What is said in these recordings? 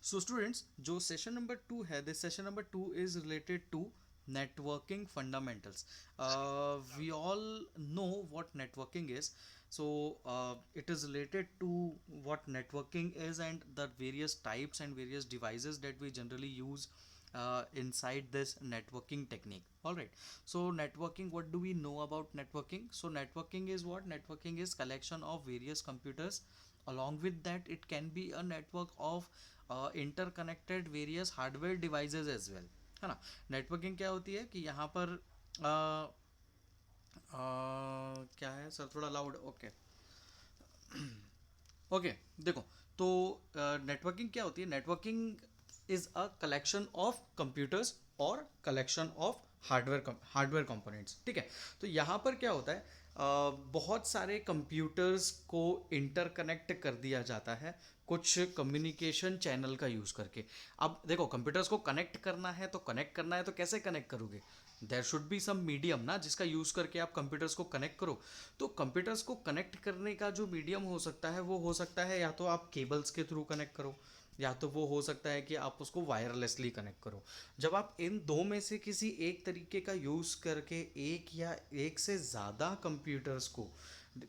सो students, जो session number 2 है, this session number 2 is related to networking fundamentals. We all know what networking is. So it is related to what networking is and the various types and various devices that we generally use inside this networking technique. All right, so networking, what do we know about networking? So networking is what? Networking is collection of various computers. Along with that, it can be a network of interconnected various hardware devices as well, है ना. Networking क्या होती है कि यहाँ पर क्या है सर, थोड़ा लाउड. ओके ओके, देखो. तो नेटवर्किंग क्या होती है? Networking is a collection of computers और कलेक्शन ऑफ हार्डवेयर कंपोनेंट्स. ठीक है. तो यहाँ पर क्या होता है, बहुत सारे कंप्यूटर्स को इंटरकनेक्ट कर दिया जाता है कुछ कम्युनिकेशन चैनल का यूज़ करके. अब देखो, कंप्यूटर्स को कनेक्ट करना है तो कैसे कनेक्ट करोगे? There should be some medium ना, जिसका यूज़ करके आप कंप्यूटर्स को कनेक्ट करो. तो कंप्यूटर्स को कनेक्ट करने का जो मीडियम हो सकता है वो हो सकता है या तो आप केबल्स के थ्रू कनेक्ट करो, या तो वो हो सकता है कि आप उसको वायरलेसली कनेक्ट करो. जब आप इन दो में से किसी एक तरीके का यूज़ करके एक या एक से ज़्यादा कंप्यूटर्स को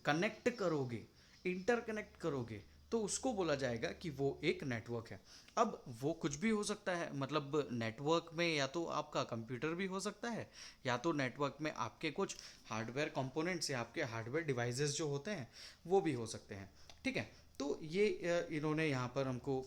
कनेक्ट करोगे, इंटरकनेक्ट करोगे, तो उसको बोला जाएगा कि वो एक नेटवर्क है. अब वो कुछ भी हो सकता है, मतलब नेटवर्क में या तो आपका कंप्यूटर भी हो सकता है, या तो नेटवर्क में आपके कुछ हार्डवेयर कंपोनेंट्स या आपके हार्डवेयर डिवाइसेस जो होते हैं वो भी हो सकते हैं. ठीक है. तो ये इन्होंने यहाँ पर हमको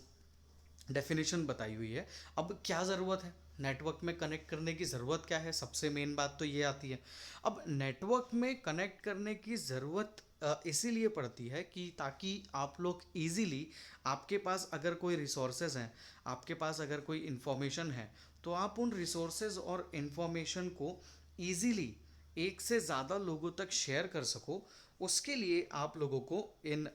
डेफिनेशन बताई हुई है. अब क्या ज़रूरत है नेटवर्क में कनेक्ट करने की? ज़रूरत क्या है? सबसे मेन बात तो ये आती है. अब नेटवर्क में कनेक्ट करने की ज़रूरत इसीलिए पड़ती है कि ताकि आप लोग इजीली, आपके पास अगर कोई रिसोर्सेज हैं, आपके पास अगर कोई इन्फॉर्मेशन है, तो आप उन रिसोर्सेज और इन्फॉर्मेशन को ईजीली एक से ज़्यादा लोगों तक शेयर कर सको. उसके लिए आप लोगों को इन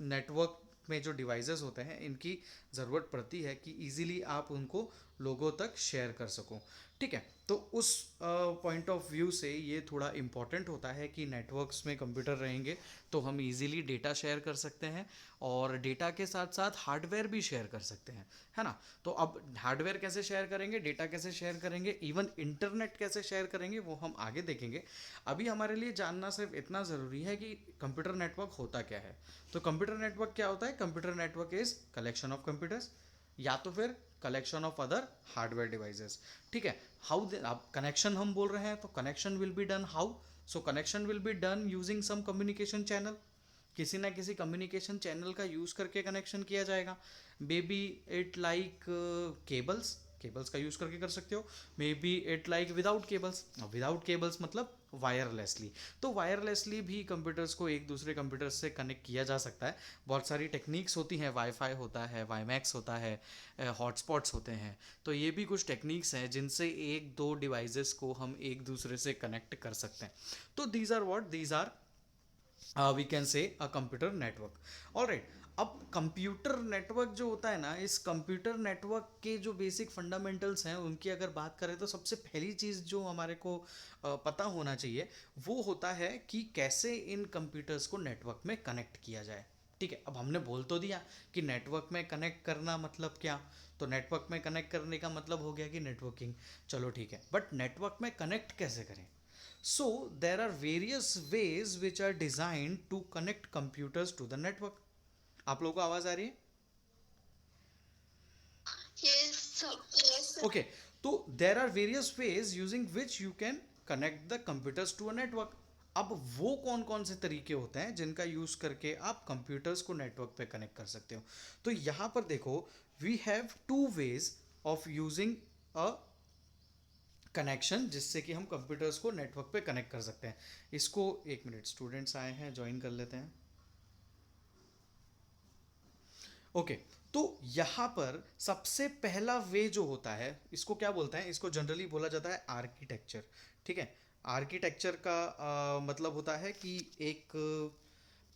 नेटवर्क में जो डिवाइसेस होते हैं इनकी ज़रूरत पड़ती है कि इजीली आप उनको लोगों तक शेयर कर सको. ठीक है. तो उस पॉइंट ऑफ व्यू से ये थोड़ा इम्पॉर्टेंट होता है कि नेटवर्क्स में कंप्यूटर रहेंगे तो हम इजीली डेटा शेयर कर सकते हैं, और डेटा के साथ साथ हार्डवेयर भी शेयर कर सकते हैं, है ना. तो अब हार्डवेयर कैसे शेयर करेंगे, डेटा कैसे शेयर करेंगे, इवन इंटरनेट कैसे शेयर करेंगे, वो हम आगे देखेंगे. अभी हमारे लिए जानना सिर्फ इतना ज़रूरी है कि कंप्यूटर नेटवर्क होता क्या है. तो कंप्यूटर नेटवर्क क्या होता है? Computer network is collection of computers, या तो फिर collection of other hardware devices. ठीक है. हाउ, अब कनेक्शन हम बोल रहे हैं तो connection will be done how? So connection will be done using some communication channel. किसी ना किसी कम्युनिकेशन चैनल का यूज़ करके कनेक्शन किया जाएगा. Maybe it like cables, cables का यूज़ करके कर सकते हो. Maybe it like without cables, without cables मतलब वायरलेसली. तो वायरलेसली भी कंप्यूटर्स को एक दूसरे कंप्यूटर्स से कनेक्ट किया जा सकता है. बहुत सारी टेक्निक्स होती हैं, वाईफाई होता है, वाईमैक्स होता है, हॉटस्पॉट्स होते हैं. तो ये भी कुछ टेक्निक्स हैं जिनसे एक दो डिवाइसेस को हम एक दूसरे से कनेक्ट कर सकते हैं. तो these are what, these are we can say a computer network. All right. अब कंप्यूटर नेटवर्क जो होता है ना, इस कंप्यूटर नेटवर्क के जो बेसिक फंडामेंटल्स हैं उनकी अगर बात करें तो सबसे पहली चीज़ जो हमारे को पता होना चाहिए वो होता है कि कैसे इन कंप्यूटर्स को नेटवर्क में कनेक्ट किया जाए. ठीक है. अब हमने बोल तो दिया कि नेटवर्क में कनेक्ट करना मतलब क्या. तो नेटवर्क में कनेक्ट करने का मतलब हो गया कि नेटवर्किंग. चलो ठीक है, बट नेटवर्क में कनेक्ट कैसे करें? So there are various ways which are designed to connect computers to the network. आप लोगों को आवाज आ रही है? Yes, sir. ओके. तो there are various ways using which you can connect the computers to a network. अब वो कौन कौन से तरीके होते हैं जिनका यूज करके आप कंप्यूटर्स को नेटवर्क पे कनेक्ट कर सकते हो? तो यहां पर देखो, we have two ways of using a connection जिससे कि हम कंप्यूटर्स को नेटवर्क पे कनेक्ट कर सकते हैं. इसको एक मिनट, स्टूडेंट्स आए हैं, ज्वाइन कर लेते हैं. ओके. तो यहाँ पर सबसे पहला वे जो होता है इसको क्या बोलते हैं? इसको जनरली बोला जाता है आर्किटेक्चर. ठीक है. आर्किटेक्चर का मतलब होता है कि एक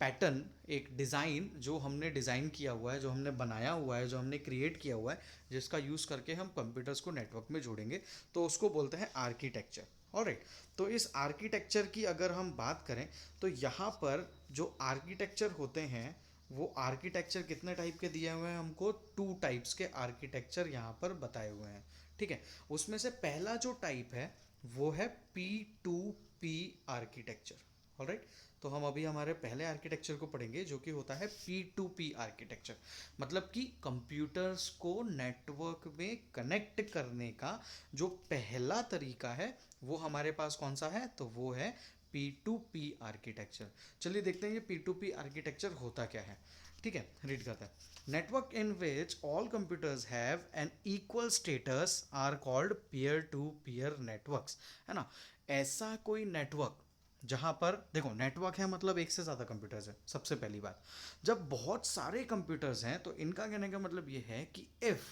पैटर्न, एक डिज़ाइन जो हमने डिज़ाइन किया हुआ है, जो हमने बनाया हुआ है, जो हमने क्रिएट किया हुआ है, जिसका यूज़ करके हम कंप्यूटर्स को नेटवर्क में जोड़ेंगे, तो उसको बोलते हैं आर्किटेक्चर. ऑलराइट. तो इस आर्किटेक्चर की अगर हम बात करें तो यहाँ पर जो आर्किटेक्चर होते हैं वो आर्किटेक्चर कितने टाइप के दिए हुए हैं हमको, 2 टाइप्स के आर्किटेक्चर यहाँ पर बताए हुए हैं, ठीक है। उसमें से पहला जो टाइप है वो है P2P आर्किटेक्चर, ऑलराइट। तो हम अभी हमारे पहले आर्किटेक्चर को पढ़ेंगे जो कि होता है P2P आर्किटेक्चर। मतलब कि कंप्यूटर्स को नेटवर्क में कनेक्ट करने का जो पहला तरीका है वो हमारे पास कौन सा है, तो वो है P2P आर्किटेक्चर। चलिए देखते हैं ये P2P आर्किटेक्चर होता क्या है, ठीक है। रीड करते हैं। Network in which all computers have an equal status are called peer to peer networks, है ना। ऐसा कोई नेटवर्क जहाँ पर देखो, नेटवर्क है मतलब एक से ज़्यादा कंप्यूटर्स है। सबसे पहली बात, जब बहुत सारे कंप्यूटर्स हैं तो इनका कहने का मतलब ये है कि if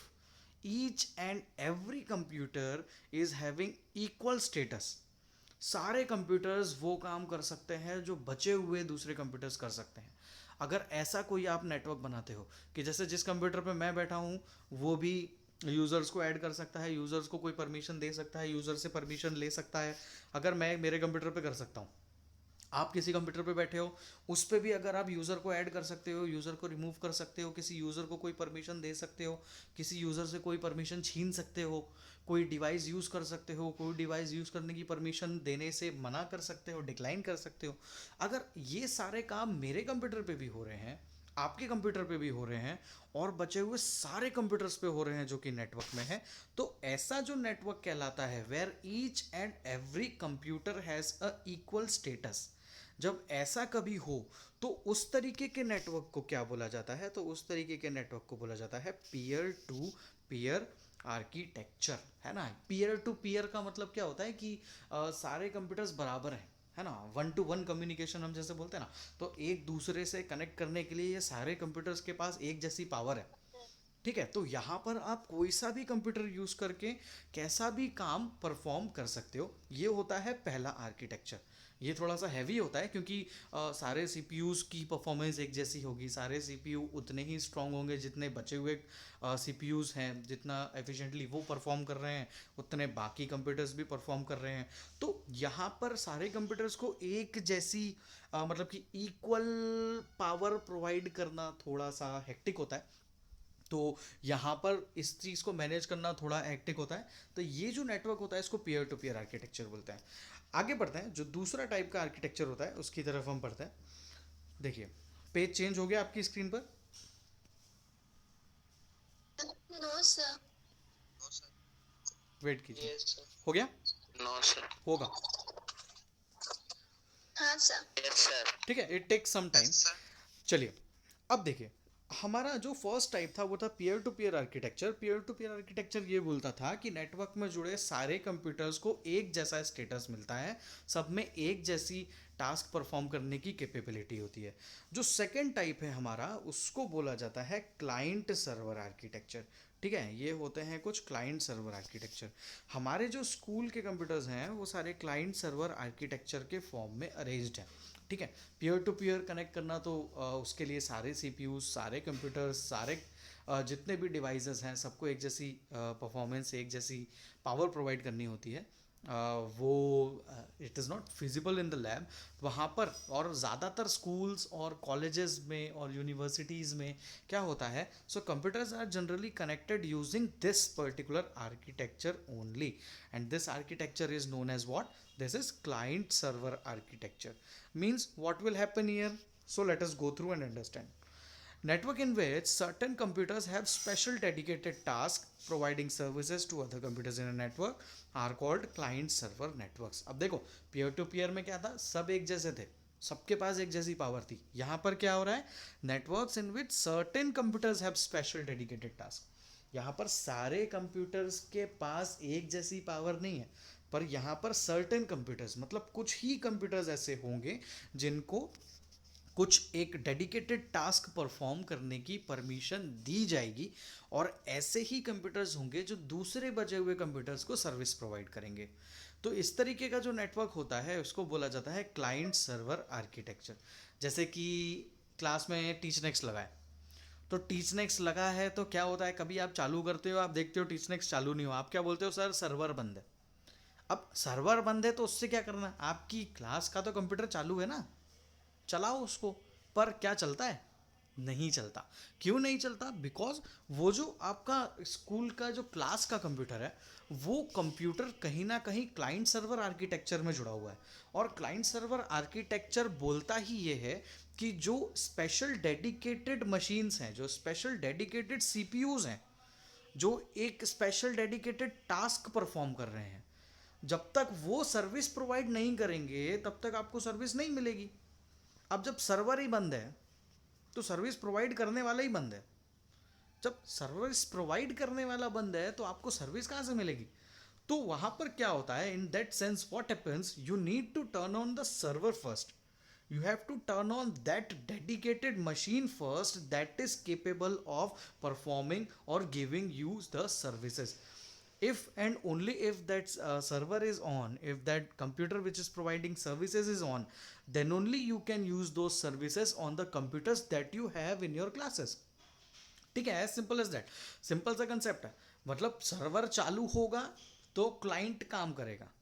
each and every computer is having equal status, सारे कंप्यूटर्स वो काम कर सकते हैं जो बचे हुए दूसरे कंप्यूटर्स कर सकते हैं। अगर ऐसा कोई आप नेटवर्क बनाते हो कि जैसे जिस कंप्यूटर पे मैं बैठा हूँ वो भी यूज़र्स को ऐड कर सकता है, यूज़र्स को कोई परमिशन दे सकता है, यूज़र से परमिशन ले सकता है, अगर मैं मेरे कंप्यूटर पे कर सकता हूँ, आप किसी कंप्यूटर पे बैठे हो उस पर भी अगर आप यूज़र को ऐड कर सकते हो, यूज़र को रिमूव कर सकते हो, किसी यूज़र को कोई परमिशन दे सकते हो, किसी यूज़र से कोई परमिशन छीन सकते हो, कोई डिवाइस यूज़ कर सकते हो, कोई डिवाइस यूज़ करने की परमिशन देने से मना कर सकते हो, डिक्लाइन कर सकते हो। अगर ये सारे काम मेरे कंप्यूटर पे भी हो रहे हैं, आपके कंप्यूटर पे भी हो रहे हैं और बचे हुए सारे कंप्यूटर्स पे हो रहे हैं जो कि नेटवर्क में है, तो ऐसा जो नेटवर्क कहलाता है where each and every computer has a equal status. जब ऐसा कभी हो तो उस तरीके के नेटवर्क को क्या बोला जाता है, तो उस तरीके के नेटवर्क को बोला जाता है पीयर टू पीयर आर्किटेक्चर, है ना। पीयर टू पीयर का मतलब क्या होता है कि सारे कंप्यूटर्स बराबर हैं, है ना। 1-to-1 कम्युनिकेशन हम जैसे बोलते हैं ना, तो एक दूसरे से कनेक्ट करने के लिए ये सारे कंप्यूटर्स के पास एक जैसी पावर है, ठीक है। तो यहाँ पर आप कोई सा भी कंप्यूटर यूज़ करके कैसा भी काम परफॉर्म कर सकते हो। ये होता है पहला आर्किटेक्चर। ये थोड़ा सा हैवी होता है क्योंकि सारे सीपीयूज़ की परफॉर्मेंस एक जैसी होगी, सारे सीपीयू उतने ही स्ट्रांग होंगे जितने बचे हुए सीपीयूज़ हैं, जितना एफिशिएंटली वो परफॉर्म कर रहे हैं उतने बाकी कंप्यूटर्स भी परफॉर्म कर रहे हैं। तो यहाँ पर सारे कंप्यूटर्स को एक जैसी मतलब कि इक्वल पावर प्रोवाइड करना थोड़ा सा हेक्टिक होता है। तो यहाँ पर इस चीज़ को मैनेज करना थोड़ा हेक्टिक होता है। तो ये जो नेटवर्क होता है इसको पीयर टू पीयर आर्किटेक्चर बोलते हैं। आगे बढ़ते हैं, जो दूसरा टाइप का आर्किटेक्चर होता है उसकी तरफ हम पढ़ते हैं। देखिए, पेज चेंज हो गया आपकी स्क्रीन पर। No sir. वेट कीजिए। Yes sir. हो गया? No sir. होगा। हाँ सर। Yes sir. ठीक है, इट टेक्स सम टाइम। चलिए, अब देखिए, हमारा जो फर्स्ट टाइप था वो था peer to peer architecture. Peer to peer architecture ये बोलता था कि नेटवर्क में जुड़े सारे कंप्यूटर्स को एक जैसा स्टेटस मिलता है, सब में एक जैसी टास्क परफॉर्म करने की कैपेबिलिटी होती है। जो सेकंड टाइप है हमारा उसको बोला जाता है क्लाइंट सर्वर आर्किटेक्चर, ठीक है। ये होते हैं कुछ क्लाइंट सर्वर आर्किटेक्चर। हमारे जो स्कूल के कंप्यूटर्स हैं वो सारे क्लाइंट सर्वर आर्किटेक्चर के फॉर्म में अरेंज्ड हैं, ठीक है। पीयर टू पीयर कनेक्ट करना तो उसके लिए सारे सीपीयू, सारे कंप्यूटर्स, सारे जितने भी डिवाइसेस हैं सबको एक जैसी परफॉर्मेंस, एक जैसी पावर प्रोवाइड करनी होती है। वो it is not feasible in the lab वहाँ पर। और ज़्यादातर स्कूल्स और कॉलेजेस में और यूनिवर्सिटीज़ में क्या होता है, so computers are generally connected using this particular architecture only, and this architecture is known as what, this is client server architecture. Means what will happen here, so let us go through and understand. Network in which certain computers have special dedicated tasks providing services to other computers in a network are called client server networks. अब देखो, peer to peer में क्या था, सब एक जैसे थे, सबके पास एक जैसी पावर थी। यहाँ पर क्या हो रहा है, networks in which certain computers have special dedicated task. यहाँ पर सारे कंप्यूटर्स के पास एक जैसी पावर नहीं है, पर यहाँ पर सर्टेन कंप्यूटर्स मतलब कुछ ही कंप्यूटर्स ऐसे होंगे जिनको कुछ एक डेडिकेटेड टास्क परफॉर्म करने की परमिशन दी जाएगी, और ऐसे ही कंप्यूटर्स होंगे जो दूसरे बचे हुए कंप्यूटर्स को सर्विस प्रोवाइड करेंगे। तो इस तरीके का जो नेटवर्क होता है उसको बोला जाता है क्लाइंट सर्वर आर्किटेक्चर। जैसे कि क्लास में टीच नेक्स्ट लगा है, तो टीच नेक्स्ट लगा है तो क्या होता है, कभी आप चालू करते हो, आप देखते हो टीच नेक्स्ट चालू नहीं हो, आप क्या बोलते हो, सर सर्वर बंद है। अब सर्वर बंद है तो उससे क्या करना, आपकी क्लास का तो कंप्यूटर चालू है ना, चलाओ उसको। पर क्या चलता है, नहीं चलता। क्यों नहीं चलता? बिकॉज वो जो आपका स्कूल का जो क्लास का कंप्यूटर है, वो कंप्यूटर कहीं ना कहीं क्लाइंट सर्वर आर्किटेक्चर में जुड़ा हुआ है। और क्लाइंट सर्वर आर्किटेक्चर बोलता ही ये है कि जो स्पेशल डेडिकेटेड मशीन्स हैं, जो स्पेशल डेडिकेटेड सीपीयूज हैं, जो एक स्पेशल डेडिकेटेड टास्क परफॉर्म कर रहे हैं, जब तक वो सर्विस प्रोवाइड नहीं करेंगे तब तक आपको सर्विस नहीं मिलेगी। अब जब सर्वर ही बंद है तो सर्विस प्रोवाइड करने वाला ही बंद है। जब सर्विस प्रोवाइड करने वाला बंद है तो आपको सर्विस कहाँ से मिलेगी? तो वहां पर क्या होता है, in that sense what happens, you need to turn on the server first. You have to turn on that dedicated machine first that is capable of performing or giving you the services. If and only if that server is on, if that computer which is providing services is on, then only you can use those services on the computers that you have in your classes. ठीक है, as simple as that, simple सा concept है। मतलब server चालू होगा तो client काम करेगा,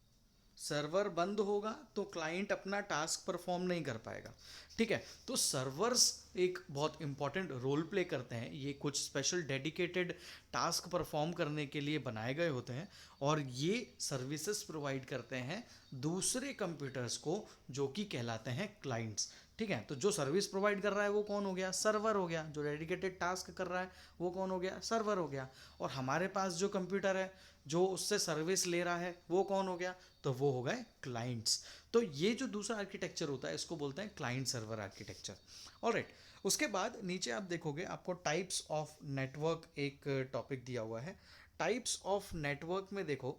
सर्वर बंद होगा तो क्लाइंट अपना टास्क परफॉर्म नहीं कर पाएगा। ठीक है, तो सर्वर्स एक बहुत इंपॉर्टेंट रोल प्ले करते हैं। ये कुछ स्पेशल डेडिकेटेड टास्क परफॉर्म करने के लिए बनाए गए होते हैं और ये सर्विसेज प्रोवाइड करते हैं दूसरे कंप्यूटर्स को, जो कि कहलाते हैं क्लाइंट्स। ठीक है, तो जो सर्विस प्रोवाइड कर रहा है वो कौन हो गया? सर्वर हो गया। जो डेडिकेटेड टास्क कर रहा है वो कौन हो गया? सर्वर हो गया। और हमारे पास जो कंप्यूटर है जो उससे सर्विस ले रहा है वो कौन हो गया? तो वो हो गए क्लाइंट्स। तो ये जो दूसरा आर्किटेक्चर होता है इसको बोलते हैं क्लाइंट सर्वर आर्किटेक्चर। ऑलराइट, उसके बाद नीचे आप देखोगे आपको टाइप्स ऑफ नेटवर्क एक टॉपिक दिया हुआ है। टाइप्स ऑफ नेटवर्क में देखो,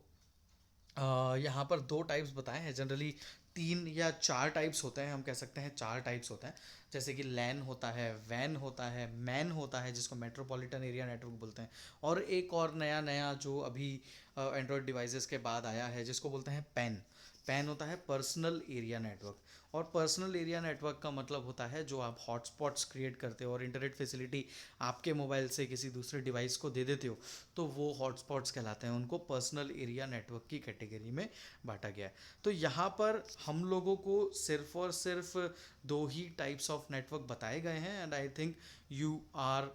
यहाँ पर दो टाइप्स बताए हैं। जनरली 3 या 4 टाइप्स होते हैं, हम कह सकते हैं 4 टाइप्स होते हैं। जैसे कि लैन होता है, वैन होता है, मैन होता है जिसको मेट्रोपॉलिटन एरिया नेटवर्क बोलते हैं, और एक और नया नया जो अभी एंड्रॉयड डिवाइसेस के बाद आया है जिसको बोलते हैं पैन। पैन होता है पर्सनल एरिया नेटवर्क। और पर्सनल एरिया नेटवर्क का मतलब होता है जो आप हॉटस्पॉट्स क्रिएट करते हो और इंटरनेट फैसिलिटी आपके मोबाइल से किसी दूसरे डिवाइस को दे देते हो, तो वो हॉटस्पॉट्स कहलाते हैं। उनको पर्सनल एरिया नेटवर्क की कैटेगरी में बांटा गया है। तो यहाँ पर हम लोगों को सिर्फ और सिर्फ 2 ही टाइप्स ऑफ नेटवर्क बताए गए हैं, and I think you are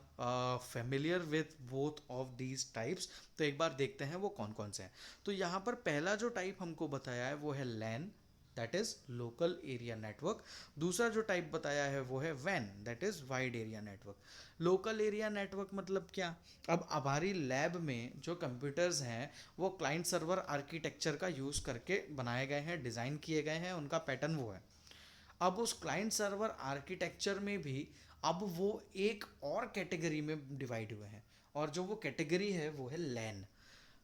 familiar with both of these types. तो एक बार देखते हैं वो कौन कौन से हैं। तो यहाँ पर पहला जो टाइप हमको बताया है वो है LAN, that is local area network. दूसरा जो टाइप बताया है वो है वैन, that is wide area network. Local area network मतलब क्या? अब हमारी लैब में जो कंप्यूटर्स हैं वो क्लाइंट सर्वर आर्किटेक्चर का यूज़ करके बनाए गए हैं, डिज़ाइन किए गए हैं, उनका पैटर्न वो है। अब उस क्लाइंट सर्वर आर्किटेक्चर में भी अब वो एक और कैटेगरी में डिवाइड हुए हैं, और जो वो कैटेगरी है वो है लैन।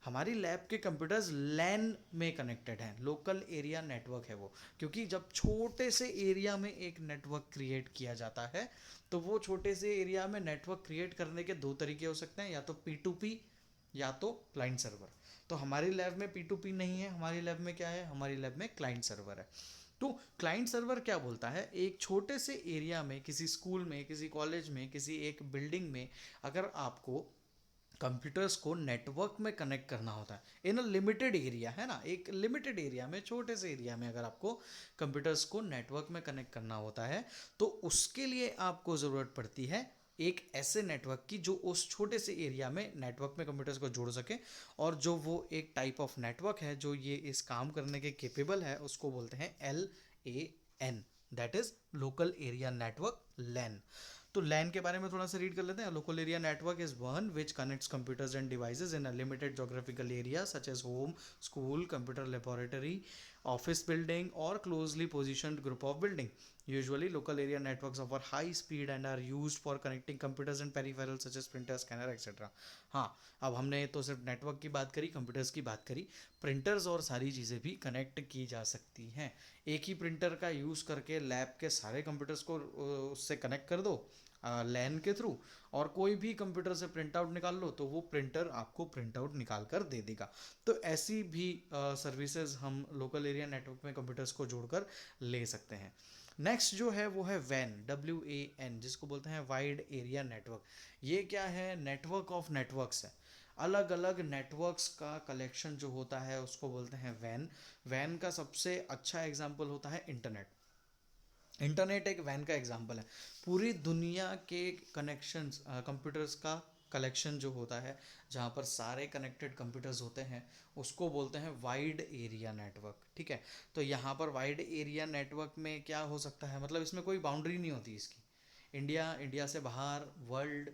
हमारी लैब के कंप्यूटर्स लैन में कनेक्टेड हैं, लोकल एरिया नेटवर्क है वो। क्योंकि जब छोटे से एरिया में एक नेटवर्क क्रिएट किया जाता है तो वो छोटे से एरिया में नेटवर्क क्रिएट करने के 2 तरीके हो सकते हैं, या तो P2P या तो क्लाइंट सर्वर। तो हमारी लैब में P2P नहीं है, हमारी लैब में क्या है? हमारी लैब में क्लाइंट सर्वर है। तो क्लाइंट सर्वर क्या बोलता है? एक छोटे से एरिया में, किसी स्कूल में, किसी कॉलेज में, किसी एक बिल्डिंग में अगर आपको कंप्यूटर्स को नेटवर्क में कनेक्ट करना होता है इन अ लिमिटेड एरिया, है ना, एक लिमिटेड एरिया में, छोटे से एरिया में अगर आपको कंप्यूटर्स को नेटवर्क में कनेक्ट करना होता है, तो उसके लिए आपको ज़रूरत पड़ती है एक ऐसे नेटवर्क की जो उस छोटे से एरिया में नेटवर्क में कंप्यूटर्स को जोड़ सके। और जो वो एक टाइप ऑफ नेटवर्क है जो ये इस काम करने के केपेबल है उसको बोलते हैं LAN, that is local area network, LAN. तो लैन के बारे में थोड़ा सा रीड कर लेते हैं। Local area network is one which connects computers and devices in a limited geographical area such as home, school, computer laboratory, office building और closely positioned group of building. Usually, local area networks offer high speed and are used for connecting computers and peripherals such as printer, scanner, etc. हाँ, अब हमने तो सिर्फ network की बात करी, computers की बात करी, प्रिंटर्स और सारी चीज़ें भी कनेक्ट की जा सकती हैं। एक ही प्रिंटर का यूज़ करके लैब के सारे कंप्यूटर्स को उससे कनेक्ट कर दो लैन के थ्रू, और कोई भी कंप्यूटर से प्रिंट आउट निकाल लो तो वो प्रिंटर आपको प्रिंट आउट निकाल कर दे देगा। तो ऐसी भी सर्विसेज हम लोकल एरिया नेटवर्क में कंप्यूटर्स को जोड़कर ले सकते हैं। नेक्स्ट जो है वो है वैन, WAN, जिसको बोलते हैं वाइड एरिया नेटवर्क। ये क्या है? नेटवर्क ऑफ नेटवर्क्स है, अलग अलग नेटवर्क्स का कलेक्शन जो होता है उसको बोलते हैं वैन। वैन का सबसे अच्छा एग्जांपल होता है इंटरनेट। इंटरनेट एक वैन का एग्जांपल है। पूरी दुनिया के कनेक्शंस, कंप्यूटर्स का कलेक्शन जो होता है, जहाँ पर सारे कनेक्टेड कंप्यूटर्स होते हैं, उसको बोलते हैं वाइड एरिया नेटवर्क। ठीक है। तो यहाँ पर वाइड एरिया नेटवर्क में क्या हो सकता है, मतलब इसमें कोई बाउंड्री नहीं होती इसकी। इंडिया, इंडिया से बाहर वर्ल्ड,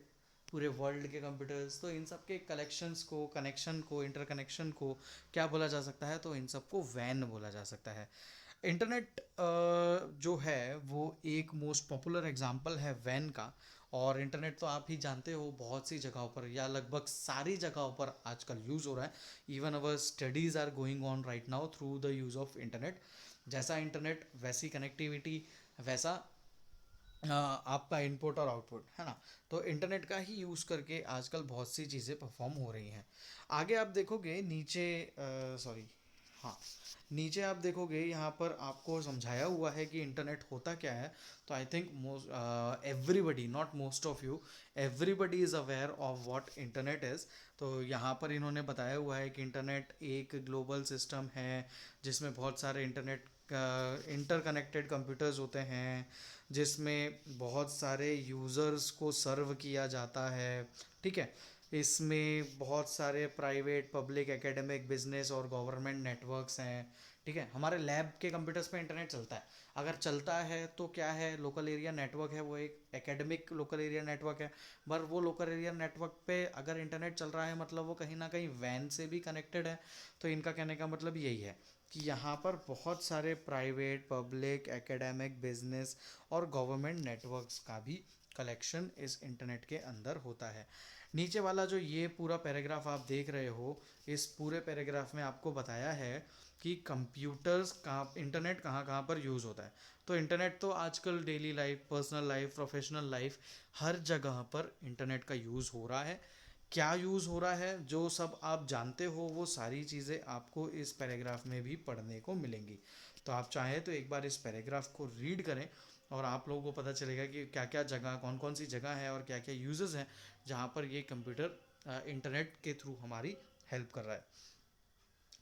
पूरे वर्ल्ड के कंप्यूटर्स, तो इन सब के कलेक्शंस को, कनेक्शन को, इंटरकनेक्शन को क्या बोला जा सकता है, तो इन सबको वैन बोला जा सकता है। इंटरनेट जो है वो एक मोस्ट पॉपुलर एग्जांपल है वैन का। और इंटरनेट तो आप ही जानते हो बहुत सी जगहों पर या लगभग सारी जगहों पर आजकल यूज़ हो रहा है। Even our studies are going on right now through the use of internet. जैसा इंटरनेट वैसी कनेक्टिविटी, वैसा आपका इनपुट और आउटपुट, है ना। तो इंटरनेट का ही यूज़ करके आजकल बहुत सी चीज़ें परफॉर्म हो रही हैं। आगे आप देखोगे नीचे, सॉरी, हाँ, नीचे आप देखोगे यहाँ पर आपको समझाया हुआ है कि इंटरनेट होता क्या है। तो I think most everybody, not most of you, everybody is aware of what internet is. तो यहाँ पर इन्होंने बताया हुआ है कि इंटरनेट एक ग्लोबल सिस्टम है जिसमें बहुत सारे इंटरनेट इंटरकनेक्टेड कंप्यूटर्स होते हैं, जिसमें बहुत सारे यूज़र्स को सर्व किया जाता है। ठीक है। इसमें बहुत सारे प्राइवेट, पब्लिक, एकेडमिक, बिजनेस और गवर्नमेंट नेटवर्क्स हैं। ठीक है। हमारे लैब के कंप्यूटर्स पे इंटरनेट चलता है। अगर चलता है तो क्या है, लोकल एरिया नेटवर्क है, वो एक एकेडमिक लोकल एरिया नेटवर्क है। पर वो लोकल एरिया नेटवर्क पे अगर इंटरनेट चल रहा है, मतलब वो कहीं ना कहीं वैन से भी कनेक्टेड है। तो इनका कहने का मतलब यही है कि यहाँ पर बहुत सारे प्राइवेट, पब्लिक, एकेडमिक, बिजनेस और गवर्नमेंट नेटवर्क्स का भी कलेक्शन इस इंटरनेट के अंदर होता है। नीचे वाला जो ये पूरा पैराग्राफ आप देख रहे हो, इस पूरे पैराग्राफ में आपको बताया है कि कंप्यूटर्स कहाँ, इंटरनेट कहाँ कहाँ पर यूज़ होता है। तो इंटरनेट तो आजकल daily life, personal life, professional life, हर जगह पर इंटरनेट का यूज़ हो रहा है। क्या यूज़ हो रहा है, जो सब आप जानते हो, वो सारी चीज़ें आपको इस पैराग्राफ में भी पढ़ने को मिलेंगी। तो आप चाहें तो एक बार इस पैराग्राफ को रीड करें और आप लोगों को पता चलेगा कि क्या क्या जगह, कौन कौन सी जगह है और क्या क्या यूजेस हैं जहाँ पर ये कंप्यूटर इंटरनेट के थ्रू हमारी हेल्प कर रहा है।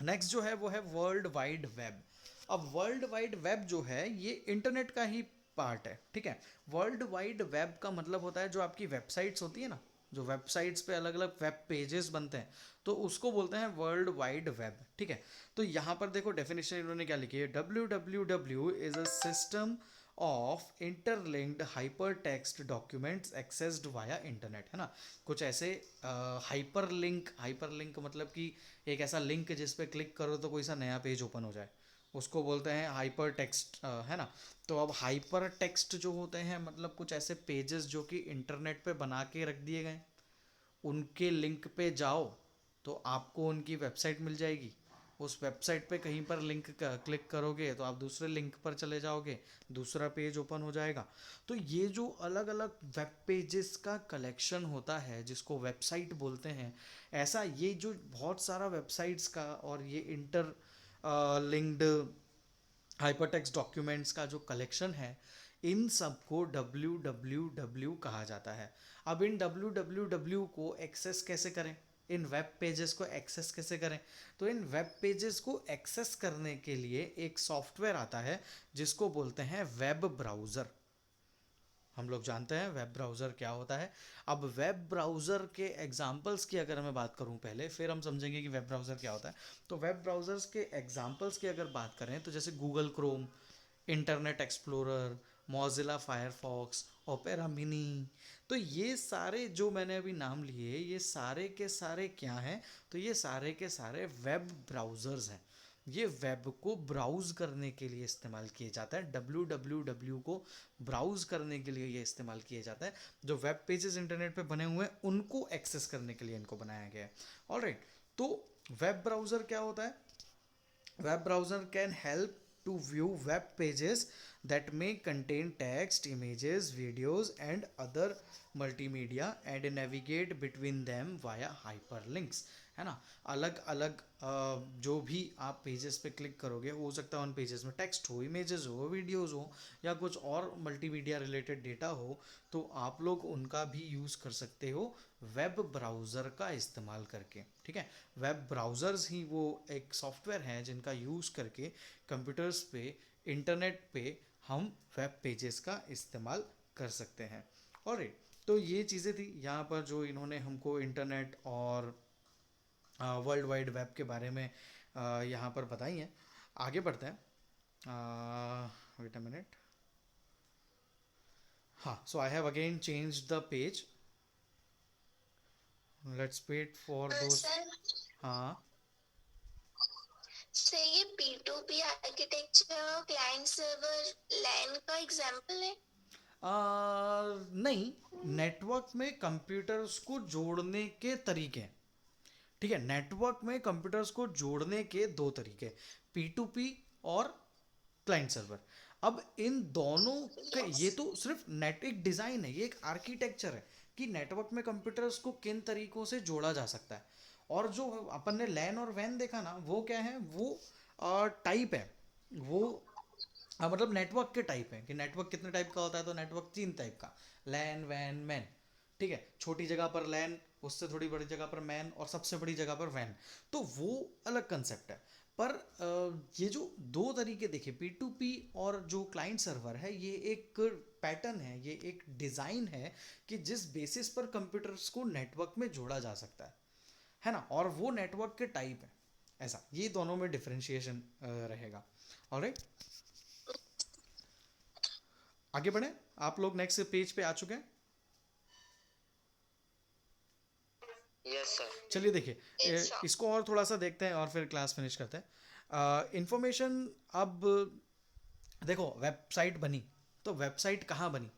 नेक्स्ट जो है वो है वर्ल्ड वाइड वेब। अब वर्ल्ड वाइड वेब जो है ये इंटरनेट का ही पार्ट है। ठीक है। वर्ल्ड वाइड वेब का मतलब होता है जो आपकी वेबसाइट्स होती है ना, जो वेबसाइट्स पे अलग अलग वेब पेजेस बनते हैं, तो उसको बोलते हैं वर्ल्ड वाइड वेब। ठीक है। तो यहाँ पर देखो डेफिनेशन इन्होंने क्या लिखी है, W W W is a system of interlinked hyper text documents accessed via internet, है ना। कुछ ऐसे हाइपर लिंक, हाइपर लिंक मतलब कि एक ऐसा लिंक जिस पे क्लिक करो तो कोई सा नया पेज ओपन हो जाए, उसको बोलते हैं हाइपर टेक्स्ट, है ना। तो अब हाइपर टेक्स्ट जो होते हैं, मतलब कुछ ऐसे पेजेस जो कि इंटरनेट पे बना के रख दिए गए, उनके लिंक पे जाओ तो आपको उनकी वेबसाइट मिल जाएगी। उस वेबसाइट पे कहीं पर लिंक क्लिक करोगे तो आप दूसरे लिंक पर चले जाओगे, दूसरा पेज ओपन हो जाएगा। तो ये जो अलग अलग वेब पेजेस का कलेक्शन होता है जिसको वेबसाइट बोलते हैं, ऐसा ये जो बहुत सारा वेबसाइट्स का और ये इंटर लिंक्ड हाइपरटेक्स्ट डॉक्यूमेंट्स का जो कलेक्शन है, इन सब को डब्ल्यू डब्ल्यू डब्ल्यू कहा जाता है। अब इन डब्ल्यू डब्ल्यू डब्ल्यू को एक्सेस कैसे करें, इन वेब पेजेस को एक्सेस कैसे करें, तो इन वेब पेजेस को एक्सेस करने के लिए एक सॉफ्टवेयर आता है जिसको बोलते हैं वेब ब्राउज़र। हम लोग जानते हैं वेब ब्राउज़र क्या होता है। अब वेब ब्राउज़र के एग्जांपल्स की अगर मैं बात करूं पहले, फिर हम समझेंगे कि वेब ब्राउज़र क्या होता है। तो वेब ब्राउज़र्स के एग्जांपल्स की अगर बात करें तो जैसे Google Chrome, internet explorer, Mozilla Firefox, opera mini, तो ये सारे जो मैंने अभी नाम लिए, ये सारे के सारे क्या हैं, तो ये सारे के सारे वेब ब्राउज़र्स हैं। ये वेब को ब्राउज़ करने के लिए इस्तेमाल किए जाता है, डब्ल्यू डब्ल्यू डब्ल्यू को ब्राउज़ करने के लिए ये इस्तेमाल किया जाता है। जो वेब पेजेस इंटरनेट पे बने हुए हैं उनको एक्सेस करने के लिए इनको बनाया गया है। ऑलराइट। तो वेब ब्राउज़र क्या होता है, web browser can help to view web pages that may contain text, images, videos and other multimedia and navigate between them via hyperlinks, है ना। अलग अलग जो भी आप पेजेस पे क्लिक करोगे, हो सकता है उन पेजेस में टेक्स्ट हो, इमेजेस हो, वीडियोस हो या कुछ और मल्टीमीडिया रिलेटेड डेटा हो, तो आप लोग उनका भी यूज़ कर सकते हो वेब ब्राउज़र का इस्तेमाल करके। ठीक है। वेब ब्राउज़र्स ही वो एक सॉफ्टवेयर हैं जिनका यूज़ करके कंप्यूटर्स पे, इंटरनेट पे हम वेब पेजेस का इस्तेमाल कर सकते हैं। ऑलराइट, तो ये चीज़ें थी यहाँ पर जो इन्होंने हमको इंटरनेट और वर्ल्ड वाइड वेब के बारे में यहाँ पर बताई हैं। आगे बढ़ते हैं। Wait a minute. हाँ, so I have again change the page. Let's wait for those. Sir हाँ, सर ये P2P आर्किटेक्चर और क्लाइंट सर्वर लैन का एग्जांपल है। नहीं, नेटवर्क में कंप्यूटर्स को जोड़ने के तरीके हैं। ठीक है, नेटवर्क में कंप्यूटर्स को जोड़ने के दो तरीके, P2P और क्लाइंट सर्वर। अब इन दोनों के, यस। ये तो सिर्फ नेट एक डिज़ाइन है, ये एक आर्किटेक्चर है कि नेटवर्क में कंप्यूटर्स को किन तरीकों से जोड़ा जा सकता है। और जो अपन ने लैन और वैन देखा ना, वो क्या है, वो टाइप है। वो मतलब नेटवर्क के टाइप है कि नेटवर्क कितने टाइप का होता है, तो नेटवर्क 3 टाइप का, लैन वैन मैन। ठीक है, छोटी जगह पर लैन, उससे थोड़ी बड़ी जगह पर मैन, और सबसे बड़ी जगह पर वैन। तो वो अलग कंसेप्ट है। पर ये जो दो तरीके देखे, P2P और जो क्लाइंट सर्वर है, ये एक पैटर्न है, ये एक डिज़ाइन है कि जिस बेसिस पर कंप्यूटर्स को नेटवर्क में जोड़ा जा सकता है ना, और वो नेटवर्क के टाइप है। ऐसा ये दोनों में डिफरेंशिएशन रहेगा। ऑलराइट, आगे बढ़े। आप लोग नेक्स्ट पेज पे आ चुके हैं। Yes sir. चलिए देखिए, यस सर। इसको और थोड़ा सा देखते हैं और फिर क्लास फिनिश करते हैं। इंफॉर्मेशन, अब देखो वेबसाइट बनी, तो वेबसाइट कहाँ बनी,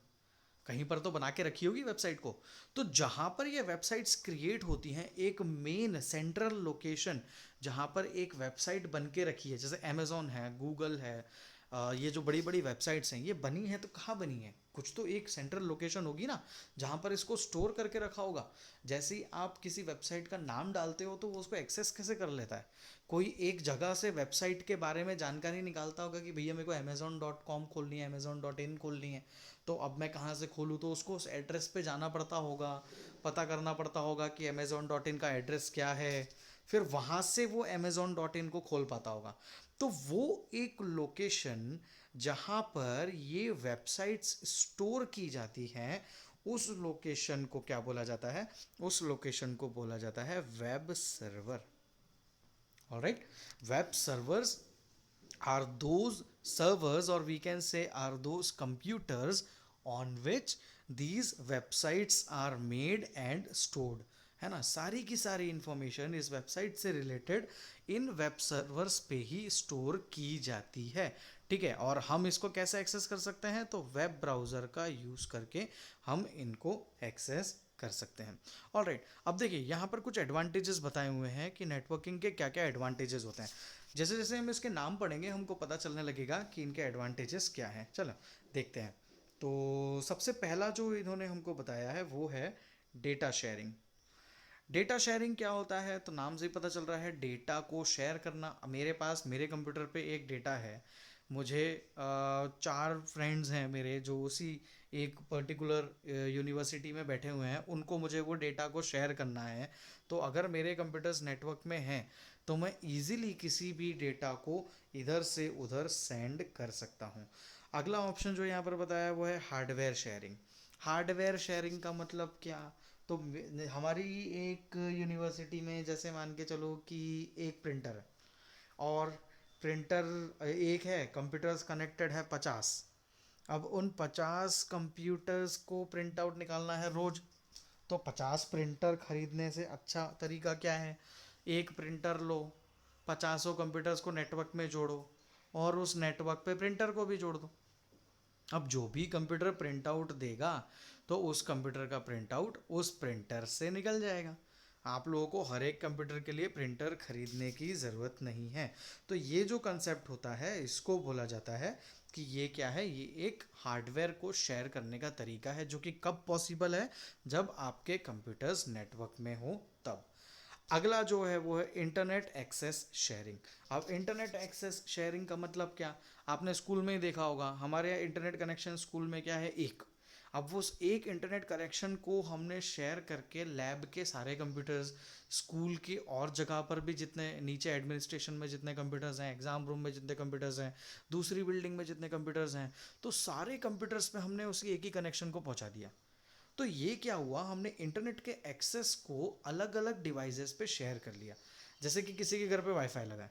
कहीं पर तो बना के रखी होगी वेबसाइट को। तो जहाँ पर ये वेबसाइट्स क्रिएट होती हैं, एक मेन सेंट्रल लोकेशन जहाँ पर एक वेबसाइट बन के रखी है, जैसे अमेज़ॉन है, गूगल है, ये जो बड़ी बड़ी वेबसाइट्स हैं ये बनी हैं, तो कहाँ बनी है, कुछ तो एक सेंट्रल लोकेशन होगी ना जहाँ पर इसको स्टोर करके रखा होगा। जैसे ही आप किसी वेबसाइट का नाम डालते हो तो वो उसको एक्सेस कैसे कर लेता है, कोई एक जगह से वेबसाइट के बारे में जानकारी निकालता होगा कि भैया मेरे को Amazon.com खोलनी है, Amazon.in खोलनी है, तो अब मैं कहाँ से खोलूँ, तो उसको उस एड्रेस पे जाना पड़ता होगा, पता करना पड़ता होगा कि Amazon.in का एड्रेस क्या है, फिर वहाँ से वो Amazon.in को खोल पाता होगा। तो वो एक लोकेशन जहाँ पर ये वेबसाइट्स स्टोर की जाती हैं, उस लोकेशन को क्या बोला जाता है, उस लोकेशन को बोला जाता है web server. Alright, web servers are those servers, or we can say are those computers on which these websites are made and stored, है ना। सारी की सारी इंफॉर्मेशन इस वेबसाइट से रिलेटेड इन वेब सर्वर्स पे ही स्टोर की जाती है। ठीक है, और हम इसको कैसे एक्सेस कर सकते हैं, तो वेब ब्राउज़र का यूज़ करके हम इनको एक्सेस कर सकते हैं। ऑलराइट, अब देखिए यहाँ पर कुछ एडवांटेजेस बताए हुए हैं कि नेटवर्किंग के क्या क्या एडवांटेजेस होते हैं। जैसे जैसे हम इसके नाम पढ़ेंगे हमको पता चलने लगेगा कि इनके एडवांटेजेस क्या हैं। चलो देखते हैं। तो सबसे पहला जो इन्होंने हमको बताया है वो है डेटा शेयरिंग। डेटा शेयरिंग क्या होता है, तो नाम से ही पता चल रहा है, डेटा को शेयर करना। मेरे पास मेरे कंप्यूटर पे एक डेटा है, मुझे 4 फ्रेंड्स हैं मेरे जो उसी एक पर्टिकुलर यूनिवर्सिटी में बैठे हुए हैं, उनको मुझे वो डेटा को शेयर करना है। तो अगर मेरे कंप्यूटर्स नेटवर्क में हैं तो मैं इजीली किसी भी डेटा को इधर से उधर सेंड कर सकता हूँ। अगला ऑप्शन जो यहाँ पर बताया वो है हार्डवेयर शेयरिंग। हार्डवेयर शेयरिंग का मतलब क्या, तो हमारी एक यूनिवर्सिटी में जैसे मान के चलो कि एक प्रिंटर है, और प्रिंटर एक है, कंप्यूटर्स कनेक्टेड है 50। अब उन 50 कंप्यूटर्स को प्रिंट आउट निकालना है रोज, तो 50 प्रिंटर खरीदने से अच्छा तरीका क्या है, एक प्रिंटर लो, 50 कंप्यूटर्स को नेटवर्क में जोड़ो, और उस नेटवर्क पे प्रिंटर को भी जोड़ दो। अब जो भी कंप्यूटर प्रिंट आउट देगा तो उस कंप्यूटर का प्रिंट आउट उस प्रिंटर से निकल जाएगा। आप लोगों को हर एक कंप्यूटर के लिए प्रिंटर खरीदने की ज़रूरत नहीं है। तो ये जो कंसेप्ट होता है इसको बोला जाता है कि ये क्या है, ये एक हार्डवेयर को शेयर करने का तरीका है, जो कि कब पॉसिबल है, जब आपके कंप्यूटर्स नेटवर्क में हो तब। अगला जो है वो है इंटरनेट एक्सेस शेयरिंग। अब इंटरनेट एक्सेस शेयरिंग का मतलब क्या, आपने स्कूल में ही देखा होगा, हमारे यहाँ इंटरनेट कनेक्शन स्कूल में क्या है, एक। अब वो उस एक इंटरनेट कनेक्शन को हमने शेयर करके लैब के सारे कंप्यूटर्स, स्कूल के और जगह पर भी जितने नीचे एडमिनिस्ट्रेशन में जितने कंप्यूटर्स हैं, एग्ज़ाम रूम में जितने कंप्यूटर्स हैं, दूसरी बिल्डिंग में जितने कंप्यूटर्स हैं, तो सारे कंप्यूटर्स पे हमने उसी एक ही कनेक्शन को पहुंचा दिया। तो ये क्या हुआ, हमने इंटरनेट के एक्सेस को अलग अलग डिवाइसेस पे शेयर कर लिया। जैसे कि किसी के घर पे वाईफाई लगा है,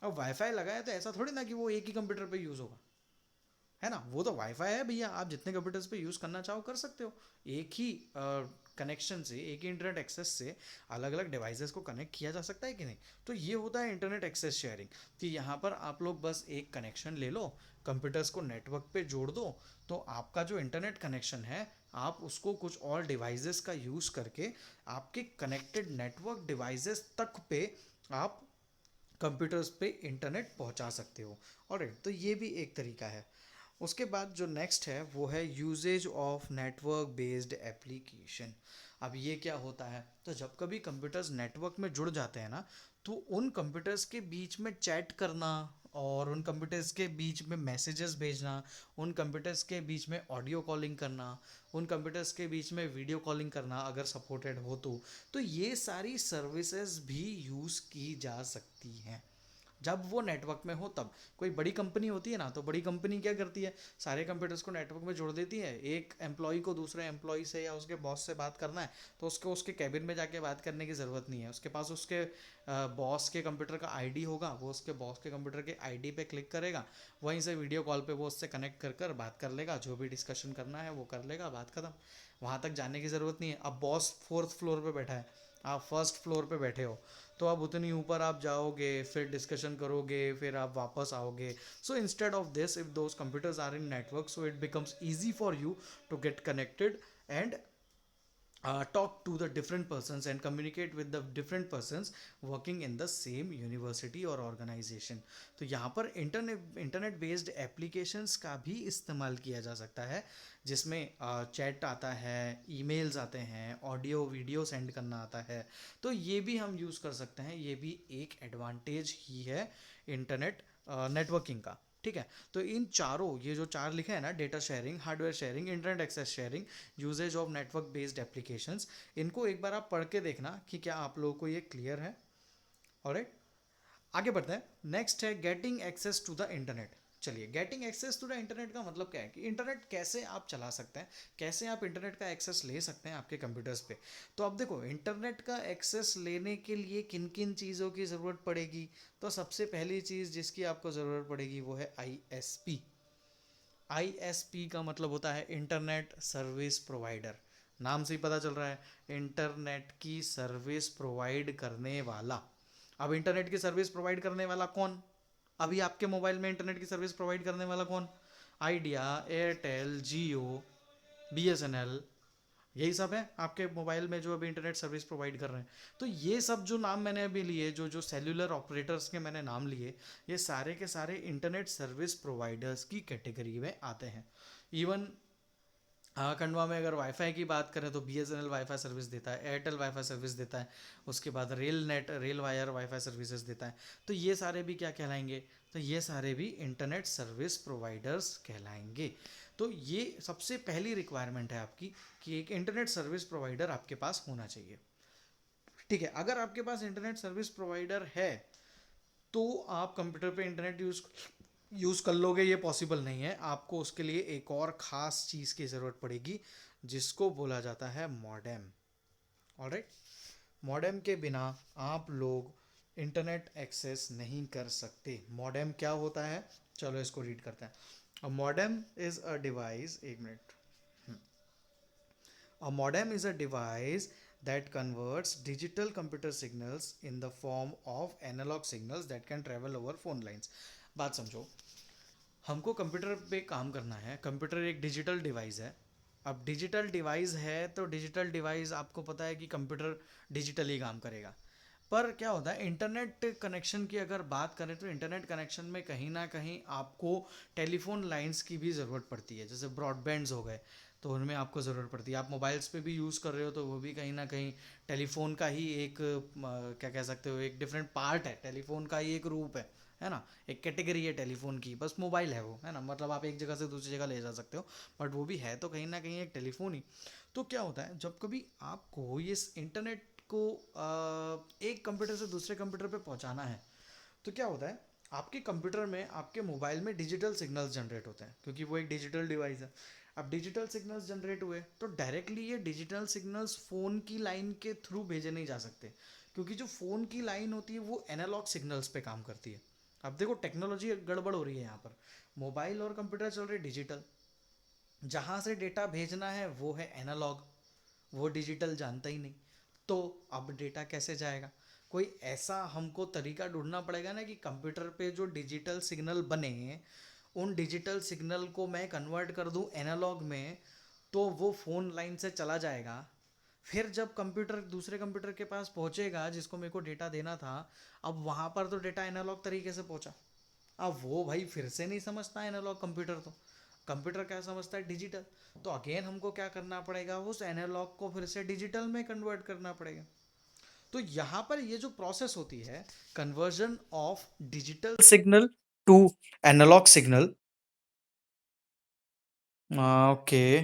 अब वाईफाई लगा है तो ऐसा थोड़ी ना कि वो एक ही कंप्यूटर पे यूज़ होगा, है ना। वो तो वाईफाई है भैया, आप जितने कंप्यूटर्स पे यूज़ करना चाहो कर सकते हो। एक ही कनेक्शन से, एक ही इंटरनेट एक्सेस से अलग अलग डिवाइसेस को कनेक्ट किया जा सकता है कि नहीं। तो ये होता है इंटरनेट एक्सेस शेयरिंग, कि यहाँ पर आप लोग बस एक कनेक्शन ले लो, कंप्यूटर्स को नेटवर्क पे जोड़ दो, तो आपका जो इंटरनेट कनेक्शन है आप उसको कुछ और डिवाइसेस का यूज़ करके आपके कनेक्टेड नेटवर्क डिवाइसेस तक पे आप कंप्यूटर्स पे इंटरनेट पहुंचा सकते हो। और तो ये भी एक तरीका है। उसके बाद जो नेक्स्ट है वो है usage of network based application. अब ये क्या होता है, तो जब कभी कंप्यूटर्स नेटवर्क में जुड़ जाते हैं ना, तो उन कंप्यूटर्स के बीच में चैट करना, और उन कंप्यूटर्स के बीच में मैसेजेस भेजना, उन कंप्यूटर्स के बीच में ऑडियो कॉलिंग करना, उन कंप्यूटर्स के बीच में वीडियो कॉलिंग करना अगर सपोर्टेड हो तो ये सारी सर्विसेज भी यूज़ की जा सकती हैं जब वो नेटवर्क में हो तब। कोई बड़ी कंपनी होती है ना, तो बड़ी कंपनी क्या करती है, सारे कंप्यूटर्स को नेटवर्क में जोड़ देती है। एक एम्प्लॉय को दूसरे एम्प्लॉय से या उसके बॉस से बात करना है तो उसको उसके कैबिन में जाके बात करने की ज़रूरत नहीं है, उसके पास उसके बॉस के कंप्यूटर का आईडी होगा, वो उसके बॉस के कंप्यूटर के आईडी पे क्लिक करेगा, वहीं से वीडियो कॉल पे वो उससे कनेक्ट कर कर बात कर लेगा, जो भी डिस्कशन करना है वो कर लेगा, बात खत्म। वहाँ तक जाने की ज़रूरत नहीं है। अब बॉस फोर्थ फ्लोर पे बैठा है, आप फर्स्ट फ्लोर पे बैठे हो, तो अब उतनी ऊपर आप जाओगे, फिर डिस्कशन करोगे, फिर आप वापस आओगे। So instead of this, if those computers are in network, so it becomes easy for you to get connected and talk to the different persons and communicate with the different persons working in the same university or organization। तो यहाँ पर internet based applications का भी इस्तेमाल किया जा सकता है, जिसमें चैट आता है, ईमेल्स आते हैं, ऑडियो वीडियो सेंड करना आता है। तो ये भी हम यूज़ कर सकते हैं, ये भी एक एडवांटेज ही है इंटरनेट नेटवर्किंग का। ठीक है, तो इन चारों, ये जो चार लिखे हैं ना, data sharing, hardware sharing, internet access sharing, usage of network based applications, इनको एक बार आप पढ़ के देखना कि क्या आप लोगों को ये क्लियर है। ऑलराइट, आगे बढ़ते हैं। नेक्स्ट है getting access to the internet. चलिए, getting access to the internet का मतलब क्या है कि इंटरनेट कैसे आप चला सकते हैं, कैसे आप इंटरनेट का एक्सेस ले सकते हैं आपके कंप्यूटर्स पे। तो अब देखो, इंटरनेट का एक्सेस लेने के लिए किन किन चीज़ों की ज़रूरत पड़ेगी। तो सबसे पहली चीज़ जिसकी आपको ज़रूरत पड़ेगी वो है आईएसपी। आईएसपी का मतलब होता है इंटरनेट सर्विस प्रोवाइडर। नाम से ही पता चल रहा है, इंटरनेट की सर्विस प्रोवाइड करने वाला। अब इंटरनेट की सर्विस प्रोवाइड करने वाला कौन, अभी आपके मोबाइल में इंटरनेट की सर्विस प्रोवाइड करने वाला कौन, आइडिया, एयरटेल, जियो, बीएसएनएल, यही सब है आपके मोबाइल में जो अभी इंटरनेट सर्विस प्रोवाइड कर रहे हैं। तो ये सब जो नाम मैंने अभी लिए, जो जो सेल्यूलर ऑपरेटर्स के मैंने नाम लिए, ये सारे के सारे इंटरनेट सर्विस प्रोवाइडर्स की कैटेगरी में आते हैं। इवन खंडवा में अगर वाईफाई की बात करें तो बीएसएनएल वाईफाई सर्विस देता है, एयरटेल वाईफाई सर्विस देता है, उसके बाद रेल वायर वाईफाई सर्विसेज देता है। तो ये सारे भी क्या कहलाएंगे, तो ये सारे भी इंटरनेट सर्विस प्रोवाइडर्स कहलाएंगे। तो ये सबसे पहली रिक्वायरमेंट है आपकी कि एक इंटरनेट सर्विस प्रोवाइडर आपके पास होना चाहिए। ठीक है, अगर आपके पास इंटरनेट सर्विस प्रोवाइडर है तो आप कंप्यूटर पे इंटरनेट यूज़ कर लोगे, ये पॉसिबल नहीं है। आपको उसके लिए एक और ख़ास चीज़ की ज़रूरत पड़ेगी जिसको बोला जाता है मॉडेम। ऑलराइट, मॉडेम के बिना आप लोग इंटरनेट एक्सेस नहीं कर सकते। मॉडेम क्या होता है, चलो इसको रीड करते हैं। अ मॉडेम इज़ अ डिवाइस, एक minute. A modem is a device that converts digital computer signals in the form of analog signals that can travel over phone lines। बात समझो, हमको कंप्यूटर पे काम करना है, कंप्यूटर एक डिजिटल डिवाइस है। अब डिजिटल डिवाइस है तो डिजिटल डिवाइस आपको पता है कि कंप्यूटर डिजिटली काम करेगा। पर क्या होता है, इंटरनेट कनेक्शन की अगर बात करें तो इंटरनेट कनेक्शन में कहीं ना कहीं आपको टेलीफोन लाइंस की भी ज़रूरत पड़ती है। जैसे ब्रॉडबैंड्स हो गए तो उनमें आपको ज़रूरत पड़ती है। आप मोबाइल्स पे भी यूज़ कर रहे हो तो वो भी कहीं ना कहीं टेलीफोन का ही एक क्या कह सकते हो, एक डिफरेंट पार्ट है, टेलीफोन का ही एक रूप है है ना, एक कैटेगरी है टेलीफोन की, बस मोबाइल है वो, है ना, मतलब आप एक जगह से दूसरी जगह ले जा सकते हो, बट वो भी है तो कहीं ना कहीं एक टेलीफोन ही। तो क्या होता है जब कभी आपको ये इंटरनेट को एक कंप्यूटर से दूसरे कंप्यूटर पे पहुंचाना है, तो क्या होता है आपके कंप्यूटर में, आपके मोबाइल में डिजिटल सिग्नल्स जनरेट होते हैं, क्योंकि वो एक डिजिटल डिवाइस है। अब डिजिटल सिग्नल्स जनरेट हुए तो डायरेक्टली ये डिजिटल सिग्नल्स फ़ोन की लाइन के थ्रू भेजे नहीं जा सकते, क्योंकि जो फ़ोन की लाइन होती है वो एनालॉग सिग्नल्स पे काम करती है। अब देखो टेक्नोलॉजी गड़बड़ हो रही है यहाँ पर, मोबाइल और कंप्यूटर चल रहे डिजिटल, जहाँ से डेटा भेजना है वो है एनालॉग, वो डिजिटल जानता ही नहीं। तो अब डेटा कैसे जाएगा? कोई ऐसा हमको तरीका ढूंढना पड़ेगा ना कि कंप्यूटर पे जो डिजिटल सिग्नल बने, उन डिजिटल सिग्नल को मैं कन्वर्ट कर दूं एनालॉग में, तो वो फ़ोन लाइन से चला जाएगा। फिर जब कंप्यूटर दूसरे कंप्यूटर के पास पहुंचेगा जिसको मेरे को डेटा देना था, अब वहाँ पर तो डेटा एनालॉग तरीके से पहुंचा, अब वो भाई फिर से नहीं समझता एनालॉग कंप्यूटर, तो कंप्यूटर क्या समझता है डिजिटल, तो अगेन हमको क्या करना पड़ेगा, उस एनालॉग को फिर से डिजिटल में कन्वर्ट करना पड़ेगा। तो यहाँ पर ये जो प्रोसेस होती है, conversion of digital signal to analog signal, okay